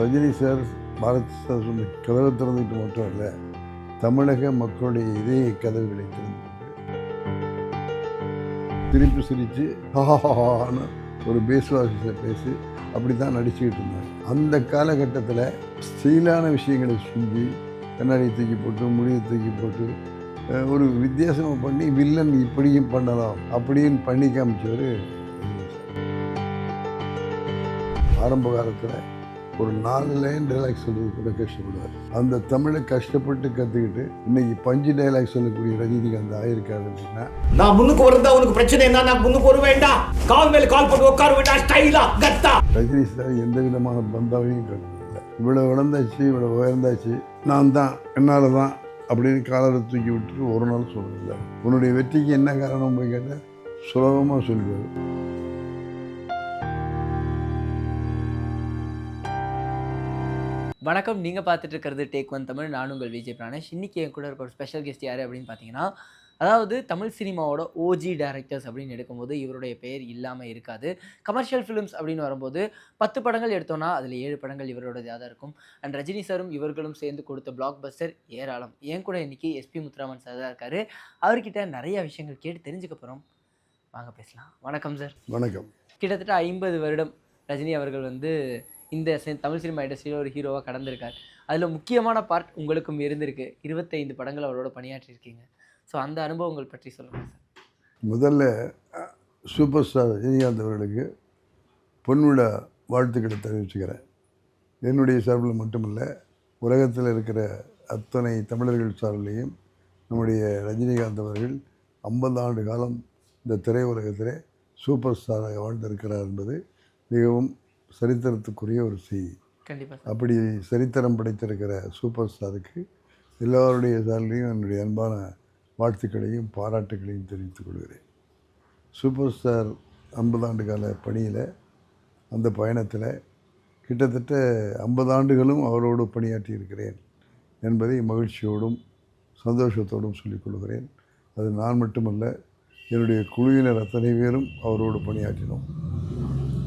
Rajini sir Bharat sir சொல்லி கதவை திறந்துட்டு மட்டும் இல்லை, தமிழக மக்களுடைய இதய கதவுகளை திறந்து திருப்பி சிரித்து ஹான்னு ஒரு பேஸ்வாசியில் பேசி அப்படி தான் நடிச்சுக்கிட்டு இருந்தாங்க. அந்த காலகட்டத்தில் ஸ்டீலான விஷயங்களை செஞ்சு கண்ணாடி தூக்கி போட்டு முடியை தூக்கி போட்டு ஒரு வித்தியாசமாக பண்ணி வில்லன் இப்படியும் பண்ணலாம் அப்படின்னு பண்ணி காமிச்சவர். ஆரம்ப காலத்தில் ஒரு 4 லைன் டைலாக் சொல்றது கூட கஷ்டப்படுவார். அந்த தமிழை கஷ்டப்பட்டு கற்றுக்கிட்டு இன்னைக்கு 5 டைலாக் சொல்லக்கூடிய ரஜினிகாந்த் ஆயிருக்காரு அப்படின்னா, நான் முன்னுக்கு வரதா உனக்கு பிரச்சனை என்ன? நான் முன்னுக்கு வர வேண்டாம், கால் மேல கால் போட்டு உட்கார வேண்டாம், ஸ்டைலா கத்தா. ரஜினி சார் எந்த விதமான பந்தாவையும் கருதில்லை. இவ்வளோ வளர்ந்தாச்சு, இவ்வளோ உயர்ந்தாச்சு, நான் தான் என்னால் தான் அப்படின்னு காலரை தூக்கி விட்டுட்டு ஒரு நாள் சொல்றதில்லை. உன்னுடைய வெற்றிக்கு என்ன காரணம் போய் கேட்டால் சுலபமாக சொல்லுவார். வணக்கம், நீங்கள் பார்த்துட்டு இருக்கிறது டேக் ஒன் தமிழ். நான் உங்கள் விஜய் பிரானேஷ். இன்றைக்கி என் கூட இருக்க ஒரு ஸ்பெஷல் கெஸ்ட் யார் அப்படின்னு பார்த்தீங்கன்னா, அதாவது தமிழ் சினிமாவோட ஓஜி டைரக்டர்ஸ் அப்படின்னு எடுக்கும்போது இவருடைய பெயர் இல்லாமல் இருக்காது. கமர்ஷியல் ஃபிலிம்ஸ் அப்படின்னு வரும்போது 10 படங்கள் எடுத்தோன்னா அதில் 7 படங்கள் இவரோடதாக தான் இருக்கும். அண்ட் ரஜினி சாரும் இவர்களும் சேர்ந்து கொடுத்த பிளாக் பஸ்டர் ஏராளம். என் கூட இன்றைக்கி எஸ்பி முத்துராமன் சார் தான் இருக்கார். அவர்கிட்ட நிறைய விஷயங்கள் கேட்டு தெரிஞ்சுக்க போகிறோம். வாங்க பேசலாம். வணக்கம் சார். வணக்கம். கிட்டத்தட்ட 50 வருடம் ரஜினி அவர்கள் இந்த தமிழ் சினிமா இண்டஸ்ட்ரியில் ஒரு ஹீரோவாக கடந்திருக்கார். அதில் முக்கியமான பார்ட் உங்களுக்கும் இருந்திருக்கு. 25 படங்கள் அவரோட பணியாற்றிருக்கீங்க. ஸோ அந்த அனுபவங்கள் பற்றி சொல்லுங்கள் சார். முதல்ல சூப்பர் ஸ்டார் ரஜினிகாந்த் அவர்களுக்கு பொன்விழா வாழ்த்துக்களை தெரிவிச்சுக்கிறேன். என்னுடைய சார்பில் மட்டுமில்லை, உலகத்தில் இருக்கிற அத்தனை தமிழர்கள் சார்பிலையும் நம்முடைய ரஜினிகாந்த் அவர்கள் 50 ஆண்டு காலம் இந்த திரையுலகத்தில் சூப்பர் ஸ்டாராக வாழ்ந்திருக்கிறார் என்பது மிகவும் சரித்திரத்துக்குரிய ஒரு செய்தி. கண்டிப்பாக. அப்படி சரித்திரம் படைத்திருக்கிற சூப்பர் ஸ்டாருக்கு எல்லோருடைய சார்லையும் என்னுடைய அன்பான வாழ்த்துக்களையும் பாராட்டுகளையும் தெரிவித்துக் கொள்கிறேன். சூப்பர் ஸ்டார் 50 ஆண்டு கால பணியில், அந்த பயணத்தில் கிட்டத்தட்ட 50 ஆண்டுகளும் அவரோடு பணியாற்றி இருக்கிறேன் என்பதை மகிழ்ச்சியோடும் சந்தோஷத்தோடும் சொல்லிக்கொள்கிறேன். அது நான் மட்டுமல்ல, என்னுடைய குழுவினர் அத்தனை பேரும் அவரோடு பணியாற்றினோம்.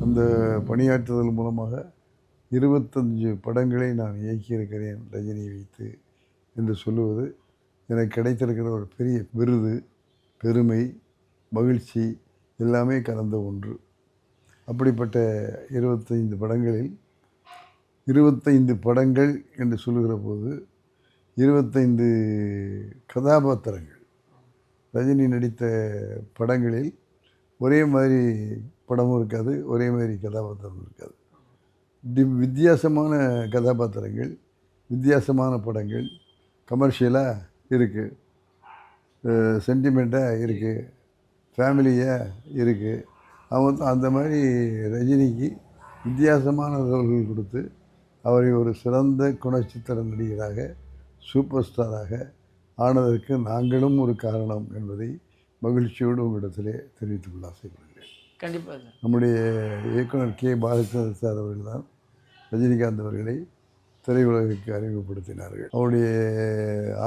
அந்த பணியாற்றுதல் மூலமாக 25 படங்களை நான் இயக்கியிருக்கிறேன் ரஜினியை வைத்து என்று சொல்லுவது எனக்கு கிடைத்திருக்கிற ஒரு பெரிய விருது, பெருமை, மகிழ்ச்சி எல்லாமே கலந்த ஒன்று. அப்படிப்பட்ட 25 படங்களில் 25 படங்கள் என்று சொல்லுகிற போது 25 கதாபாத்திரங்கள். ரஜினி நடித்த படங்களில் ஒரே மாதிரி படமும் இருக்காது, ஒரே மாதிரி கதாபாத்திரமும் இருக்காது. வித்தியாசமான கதாபாத்திரங்கள், வித்தியாசமான படங்கள், கமர்ஷியலாக இருக்குது, சென்டிமெண்ட்டாக இருக்குது, ஃபேமிலியாக இருக்குது. அவங்க அந்த மாதிரி ரஜினிக்கு வித்தியாசமான ரோல்கள் கொடுத்து அவரை ஒரு சிறந்த குணச்சித்திர நடிகராக, சூப்பர் ஸ்டாராக ஆனதற்கு நாங்களும் ஒரு காரணம் என்பதை மகிழ்ச்சியோடு உங்களிடத்திலே தெரிவித்துக் கொள்ள ஆசைப்படுகிறேன். கண்டிப்பாக சார். நம்முடைய இயக்குனர் கே. பாலச்சந்தர் சார் அவர்கள் தான் ரஜினிகாந்த் அவர்களை திரையுலகிற்கு அறிமுகப்படுத்தினார்கள். அவருடைய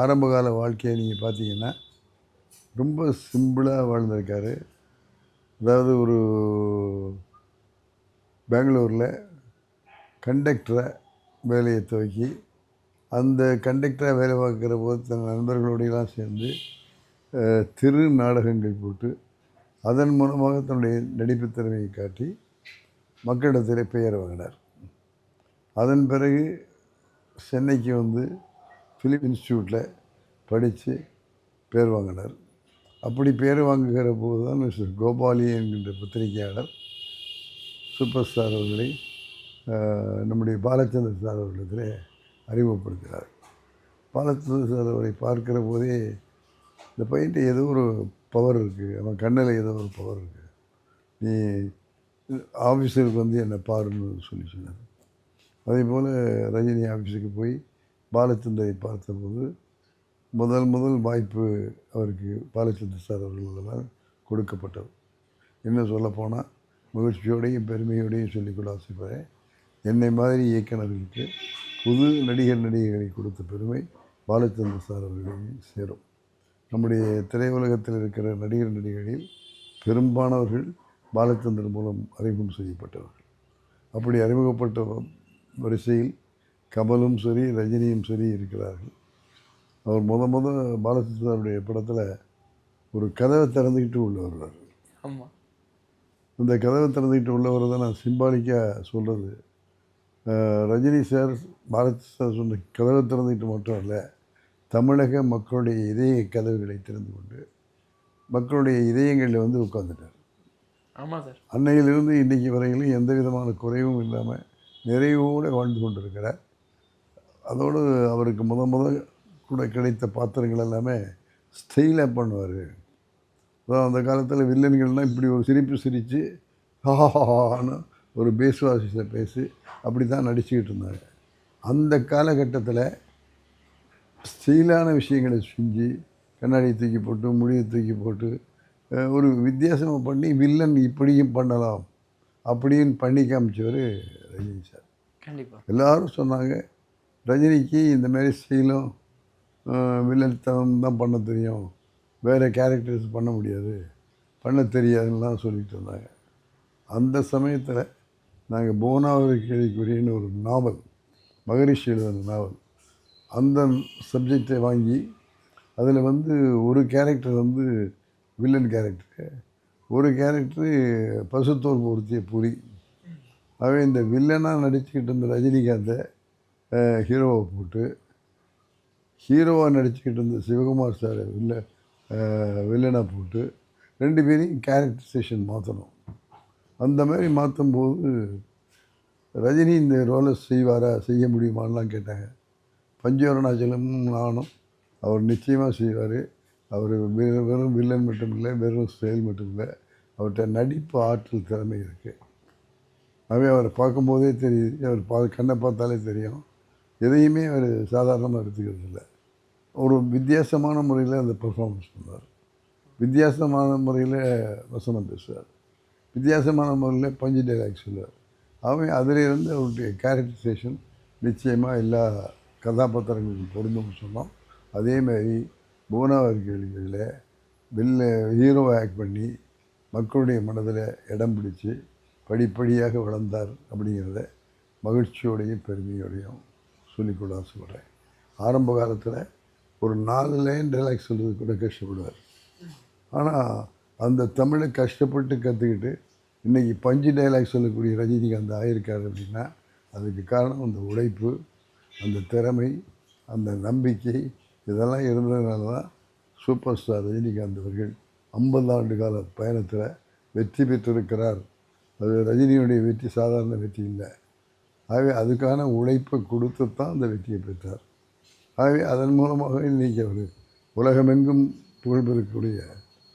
ஆரம்பகால வாழ்க்கையை நீங்கள் பார்த்தீங்கன்னா ரொம்ப சிம்பிளாக வாழ்ந்திருக்காரு. அதாவது ஒரு பெங்களூரில் கண்டக்டரை வேலையை துவக்கி, அந்த கண்டக்டராக வேலை பார்க்குற போது தன் நண்பர்களோடையெல்லாம் சேர்ந்து திரு நாடகங்கள் போட்டு அதன் மூலமாக தன்னுடைய நடிப்பு திறமையை காட்டி மக்களிடத்தில் பெயர் வாங்கினார். அதன் பிறகு சென்னைக்கு ஃபிலிம் இன்ஸ்டியூட்டில் படித்து பேர் வாங்கினார். அப்படி பேர் வாங்குகிற போது தான் மிஸ்டர் கோபாலி என்கின்ற பத்திரிகையாளர் சூப்பர் ஸ்டார் அவர்களை நம்முடைய பாலச்சந்தர் சார் அவர்களிடத்தில் அறிமுகப்படுத்தினார். பாலச்சந்தர் சார் அவரை பார்க்கிற போதே இந்த பையன்ட்டு ஏதோ ஒரு பவர் இருக்குது, அவன் கண்ணில் ஏதோ ஒரு பவர் இருக்குது, நீ ஆஃபீஸருக்கு என்னை பாருன்னு சொல்லி சொன்னார். அதே போல் ரஜினி ஆஃபீஸுக்கு போய் பாலச்சந்தரை பார்த்தபோது முதல் வாய்ப்பு அவருக்கு பாலச்சந்தர் சார் அவர்களால் கொடுக்கப்பட்டது. என்ன சொல்லப்போனால் மகிழ்ச்சியோடையும் பெருமையோடையும் சொல்லிக்கொள்ள ஆசைப்படுறேன். என்னை மாதிரி இயக்குநர்களுக்கு புது நடிகர்களை கொடுத்த பெருமை பாலச்சந்தர் சார் அவர்களையும் சேரும். நம்முடைய திரையுலகத்தில் இருக்கிற நடிகர்களில் பெரும்பானவர்கள் பாலச்சந்தர் மூலம் அறிமுகம் செய்யப்பட்டவர்கள். அப்படி அறிமுகப்பட்ட வரிசையில் கமலும் சரி ரஜினியும் சரி இருக்கிறார்கள். அவர் முத பாலச்சந்தருடைய படத்தில் ஒரு கதவை திறந்துக்கிட்டு உள்ள வருவார். ஆமாம். அந்த கதவை திறந்துக்கிட்டு உள்ள வரதை நான் சிம்பாலிக்காக சொல்கிறது. ரஜினி சார் பாலச்சந்தர் சார் சொன்ன கதவை திறந்துக்கிட்டு மட்டும் இல்லை, தமிழக மக்களுடைய இதய கதவுகளை திறந்து கொண்டு மக்களுடைய இதயங்களில் வந்து உட்கார்ந்துட்டார். ஆமாம் சார். அன்னையிலிருந்து இன்றைக்கி வரையிலும் எந்த விதமான குறைவும் இல்லாமல் நிறைவோடு வாழ்ந்து கொண்டிருக்கிறார். அதோடு அவருக்கு முத கூட கிடைத்த பாத்திரங்கள் எல்லாமே ஸ்டைலாக பண்ணுவார். அதான் அந்த காலத்தில் வில்லன்கள்னால் இப்படி ஒரு சிரிப்பு சிரித்து ஹான்னு ஒரு பேசுவாசியில் பேசி அப்படி தான் நடிச்சுக்கிட்டு இருந்தாங்க. அந்த காலகட்டத்தில் ஸ்டைலான விஷயங்களை செஞ்சு கண்ணாடியை தூக்கி போட்டு முடியை தூக்கி போட்டு ஒரு வித்தியாசமாக பண்ணி வில்லன் இப்படியும் பண்ணலாம் அப்படின்னு பண்ணி காமிச்சவர் ரஜினி சார். கண்டிப்பாக எல்லோரும் சொன்னாங்க, ரஜினிக்கு இந்த மாதிரி ஸ்டைலும் வில்லத்தனம் தான் பண்ண தெரியும், வேறு கேரக்டர்ஸ் பண்ண முடியாது, பண்ண தெரியாதுன்னெலாம் சொல்லிட்டு இருந்தாங்க. அந்த சமயத்தில் நாங்கள் போனாவரி கேள்விக்குரியன்னு ஒரு நாவல், மகரிஷி எழுதின நாவல், அந்த சப்ஜெக்டை வாங்கி அதில் வந்து ஒரு கேரக்டர் வந்து வில்லன் கேரக்டரு, ஒரு கேரக்டரு பசுத்தோல் பொருத்திய புலி. ஆகவே இந்த வில்லனாக நடிச்சுக்கிட்டு இருந்த ரஜினிகாந்தை ஹீரோவை போட்டு, ஹீரோவாக நடிச்சுக்கிட்டு இருந்த சிவகுமார் சார் வில்லனாக போட்டு 2 பேரையும் கேரக்டரைசேஷன் மாற்றணும். அந்த மாதிரி மாற்றும்போது ரஜினி இந்த ரோலை செய்வாரா, செய்ய முடியுமான்லாம் கேட்டாங்க. பஞ்சவரணாச்சலமும் நானும் அவர் நிச்சயமாக செய்வார். அவர் வெறும் வில்லன் மட்டும் இல்லை, வெறும் ஸ்டைல் மட்டும் இல்லை, அவர்கிட்ட நடிப்பு ஆற்றல் திறமை இருக்குது. ஆகவே அவரை பார்க்கும்போதே தெரியுது, அவர் கண்ணை பார்த்தாலே தெரியும், எதையுமே அவர் சாதாரணமாக எடுத்துக்கிறது இல்லை. ஒரு வித்தியாசமான முறையில் அந்த பெர்ஃபார்மன்ஸ் பண்ணுவார், வித்தியாசமான முறையில் வசனம் பேசுவார், வித்தியாசமான முறையில் பஞ்சு டைலாக் சொல்லுவார். ஆகவே அதிலிருந்து அவருடைய கேரக்டரைசேஷன் நிச்சயமாக எல்லா கதாபாத்திரங்களுக்கும் பொருந்தும்னு சொன்னோம். அதேமாதிரி போனாவரி கேள்விகளில் ஹீரோவை ஆக்ட் பண்ணி மக்களுடைய மனதில் இடம் பிடிச்சி படிப்படியாக வளர்ந்தார் அப்படிங்கிறத மகிழ்ச்சியோடையும் பெருமையோடையும் சொல்லிக்கூட சொல்கிறேன். ஆரம்ப காலத்தில் ஒரு 4 லைன் டைலாக் சொல்கிறது கூட கஷ்டப்படுவார். ஆனால் அந்த தமிழை கஷ்டப்பட்டு கற்றுக்கிட்டு இன்றைக்கி பஞ்சு டைலாக் சொல்லக்கூடிய ரஜினிகாந்த் ஆகியிருக்காரு அப்படின்னா அதுக்கு காரணம் அந்த உழைப்பு, அந்த திறமை, அந்த நம்பிக்கை, இதெல்லாம் இருந்ததுனால தான் சூப்பர் ஸ்டார் ரஜினிகாந்த் அவர்கள் 50 ஆண்டு கால பயணத்தில் வெற்றி பெற்றிருக்கிறார். அது ரஜினியுடைய வெற்றி சாதாரண வெற்றி இல்லை. ஆகவே அதுக்கான உழைப்பை கொடுத்து தான் அந்த வெற்றியை பெற்றார். ஆகவே அதன் மூலமாக இன்றைக்கி அவர் உலகமெங்கும் புகழ்பெறக்கூடிய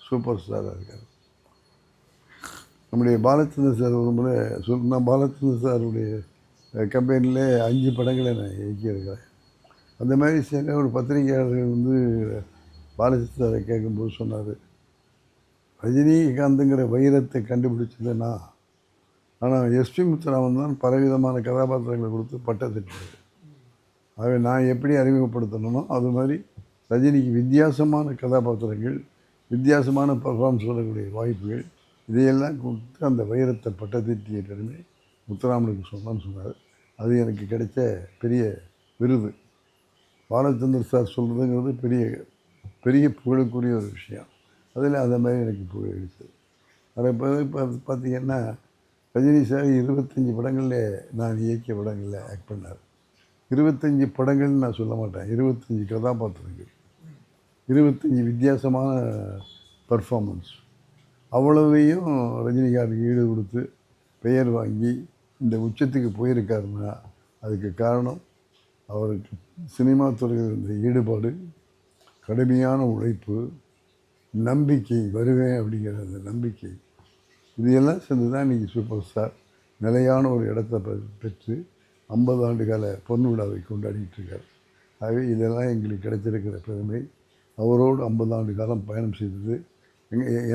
சூப்பர் ஸ்டாராக இருக்கார். நம்முடைய பாலச்சந்தர் சார் ஒரு முறை நான் பாலச்சந்தர் சாருடைய கம்பெனியில் 5 படங்களை நான் இயக்கியிருக்கிறேன். அந்த மாதிரி சில ஒரு பத்திரிகையாளர்கள் வந்து பாலச்சந்தர் சாரை கேட்கும்போது சொன்னார், ரஜினிகாந்துங்கிற வைரத்தை கண்டுபிடிச்சதுன்னா, ஆனால் எஸ்பி முத்துராமன் தான் பலவிதமான கதாபாத்திரங்களை கொடுத்து பட்டத்திட்டார். ஆகவே நான் எப்படி அறிமுகப்படுத்தணுமோ அது மாதிரி ரஜினிக்கு வித்தியாசமான கதாபாத்திரங்கள், வித்தியாசமான பர்ஃபார்மன்ஸ் சொல்லக்கூடிய வாய்ப்புகள், இதையெல்லாம் கொடுத்து அந்த வைரத்தை பட்டத்திட்டிய பெருமை முத்துராமனுக்கு சொன்னான்னு சொன்னார். அது எனக்கு கிடைச்ச பெரிய விருது. பாலச்சந்தர் சார் சொல்கிறதுங்கிறது பெரிய பெரிய புகழுக்குரிய ஒரு விஷயம். அதில் அந்த மாதிரி எனக்கு புகழ் இருக்குது. அதை பார்த்திங்கன்னா ரஜினி சார் 25 படங்களில் நான் இயக்கிய படங்களில் ஆக்ட் பண்ணார். 25 படங்கள்னு நான் சொல்ல மாட்டேன், 25 கதாபாத்திரங்கள், 25 வித்தியாசமான பர்ஃபார்மன்ஸ், அவ்வளவையும் ரஜினிகாந்துக்கு ஈடு கொடுத்து பெயர் வாங்கி இந்த உச்சத்துக்கு போயிருக்காருன்னா அதுக்கு காரணம் அவருக்கு சினிமா துறையில் இருந்த ஈடுபாடு, கடுமையான உழைப்பு, நம்பிக்கை, வருவேன் அப்படிங்கிற அந்த நம்பிக்கை, இதையெல்லாம் சேர்ந்து தான் இன்றைக்கி சூப்பர் ஸ்டார் நிலையான ஒரு இடத்தை பெற்று 50 ஆண்டு கால பொன் விழாவை கொண்டாடிட்டு இருக்கார். ஆகவே இதெல்லாம் எங்களுக்கு கிடைச்சிருக்கிற பெருமை. அவரோடு 50 ஆண்டு காலம் பயணம் செய்தது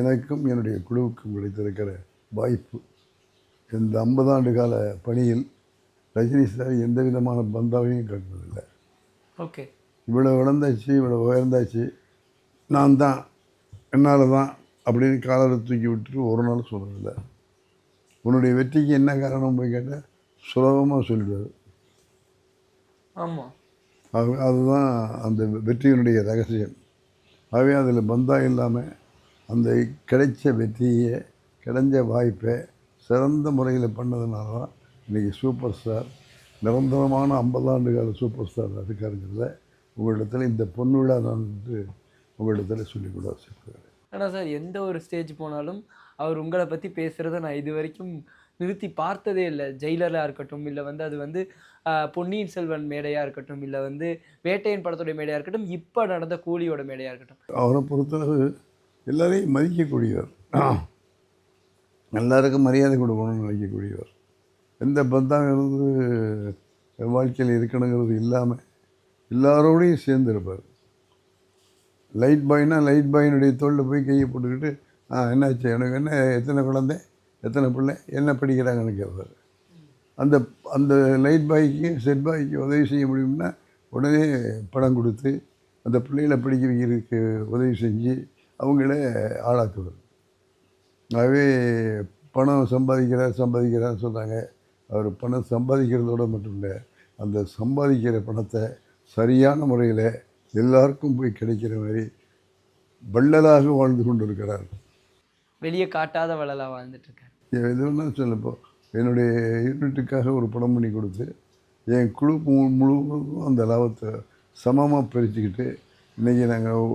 எனக்கும் என்னுடைய குழுவுக்கும் கிடைத்திருக்கிற வாய்ப்பு. இந்த 50 ஆண்டு கால பணியில் ரஜினி சார் எந்த விதமான பந்தாவையும் கட்டுறதில்லை. ஓகே, இவ்வளோ வளர்ந்தாச்சு, இவ்வளோ உயர்ந்தாச்சு, நான் தான், என்னால் தான் அப்படின்னு காலரை தூக்கி விட்டுட்டு ஒரு நாள் சொல்கிறதில்ல. உன்னுடைய வெற்றிக்கு என்ன காரணம் போய் கேட்டால் சுலபமாக சொல்லிடுவார். ஆமாம். அதுதான் அந்த வெற்றியினுடைய ரகசியம். ஆகவே அதில் பந்தா இல்லாமல் அந்த கிடைச்ச வெற்றியை, கிடைச்ச வாய்ப்பை சிறந்த முறையில் பண்ணதுனால தான் இன்றைக்கி சூப்பர் ஸ்டார், நிரந்தரமான 50 ஆண்டு கால சூப்பர் ஸ்டார் இருக்காருங்கிறத உங்களிடத்தில் இந்த பொன்விழா நான் வந்து உங்களிடத்தில் சொல்லிக்கூட வச்சுருக்கிறேன். ஆனால் சார் எந்த ஒரு ஸ்டேஜ் போனாலும் அவர் உங்களை பற்றி பேசுகிறத நான் இது வரைக்கும் நிறுத்தி பார்த்ததே இல்லை. ஜெயிலராக இருக்கட்டும், இல்லை வந்து அது வந்து பொன்னியின் செல்வன் மேடையாக இருக்கட்டும், இல்லை வந்து வேட்டையன் படத்துடைய மேடையாக இருக்கட்டும், இப்போ நடந்த கூலியோட மேடையாக இருக்கட்டும். அவரை பொறுத்தளவு எல்லாரையும் மதிக்கக்கூடியவர், எல்லாருக்கும் மரியாதை கொடுக்கணும்னு நினைக்கக்கூடியவர். எந்த பந்தாங்கிறது வாழ்க்கையில் இருக்கணுங்கிறது இல்லாமல் எல்லாரோடையும் சேர்ந்து இருப்பார். லைட் பாய்னா லைட் பாயினுடைய தோளில் போய் கையை போட்டுக்கிட்டு என்னாச்சு, எனக்கு என்ன, எத்தனை குழந்தை, எத்தனை பிள்ளை, என்ன படிக்கிறாங்கன்னு கேட்பார். அந்த அந்த லைட் பாய்க்கு செட் பாய்க்கு உதவி செய்ய முடியும்னா உடனே பணம் கொடுத்து அந்த பிள்ளைகளை படிக்க வைக்கிறதுக்கு உதவி செஞ்சு அவங்கள ஆளாக்குவார். ஆகவே பணம் சம்பாதிக்கிறான்னு சொல்கிறாங்க. அவர் பணம் சம்பாதிக்கிறதோடு மட்டும் இல்லை, அந்த சம்பாதிக்கிற பணத்தை சரியான முறையில் எல்லாருக்கும் போய் கிடைக்கிற மாதிரி வள்ளலாக வாழ்ந்து கொண்டு இருக்கிறார். வெளியே காட்டாத வள்ளலாக வாழ்ந்துட்டுருக்கார். எது வேணாலும் சொல்லப்போ என்னுடைய யூனிட்டுக்காக ஒரு படம் பண்ணி கொடுத்து என் குழு முழுவதும் அந்த லாபத்தை சமமாக பிரிச்சுக்கிட்டு இன்றைக்கி நாங்கள்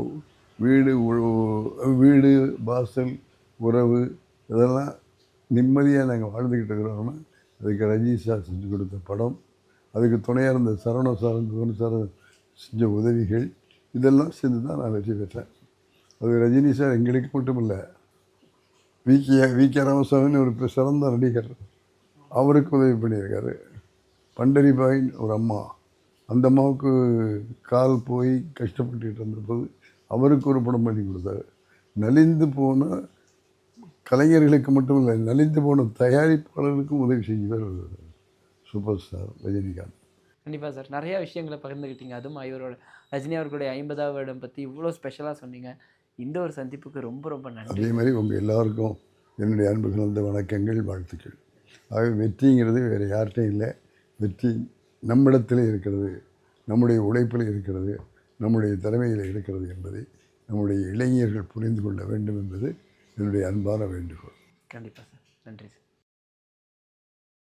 வீடு வாசல் உறவு இதெல்லாம் நிம்மதியாக நாங்கள் வாழ்ந்துக்கிட்டு இருக்கிறோம்னா அதுக்கு ரஜினி சார் செஞ்சு கொடுத்த படம், அதுக்கு துணையாக இருந்த சரவணன் சார் செஞ்ச உதவிகள், இதெல்லாம் சேர்ந்து தான் நான் வெற்றி பெற்றேன். அது ரஜினி சார் எங்களுக்கு மட்டும் இல்லை, வி.கே. ராமசாமின்னு ஒரு சிறந்த நடிகர், அவருக்கு உதவி பண்ணியிருக்காரு. பண்டரிபாயின் ஒரு அம்மா, அந்த அம்மாவுக்கு கால் போய் கஷ்டப்பட்டுக்கிட்டு இருந்தபோது அவருக்கு ஒரு படம் பண்ணி கொடுத்தாரு. நலிந்து போன கலைஞர்களுக்கு மட்டும் இல்லை, நலிந்து போன தயாரிப்பாளர்களுக்கும் உதவி செஞ்சவர் சூப்பர் ஸ்டார் ரஜினிகாந்த். கண்டிப்பாக சார், நிறையா விஷயங்களை பகிர்ந்துக்கிட்டீங்க. அதுவும் இவரோட ரஜினி அவர்களுடைய 50வது வருடம் பற்றி இவ்வளோ ஸ்பெஷலாக சொன்னீங்க. இந்த ஒரு சந்திப்புக்கு ரொம்ப ரொம்ப நன்றி. அதே மாதிரி உங்கள் எல்லாருக்கும் என்னுடைய அன்பு கலந்த வணக்கங்கள், வாழ்த்துக்கள். ஆகவே வெற்றிங்கிறது வேறு யார்கிட்டையும் இல்லை, வெற்றி நம்மிடத்தில் இருக்கிறது, நம்முடைய உழைப்பில் இருக்கிறது, நம்முடைய திறமையில் இருக்கிறது என்பதை நம்முடைய இளைஞர்கள் புரிந்து கொள்ள வேண்டும் என்பது என்னுடைய அன்பான வேண்டுகோள். கண்டிப்பாக சார், நன்றி சார்.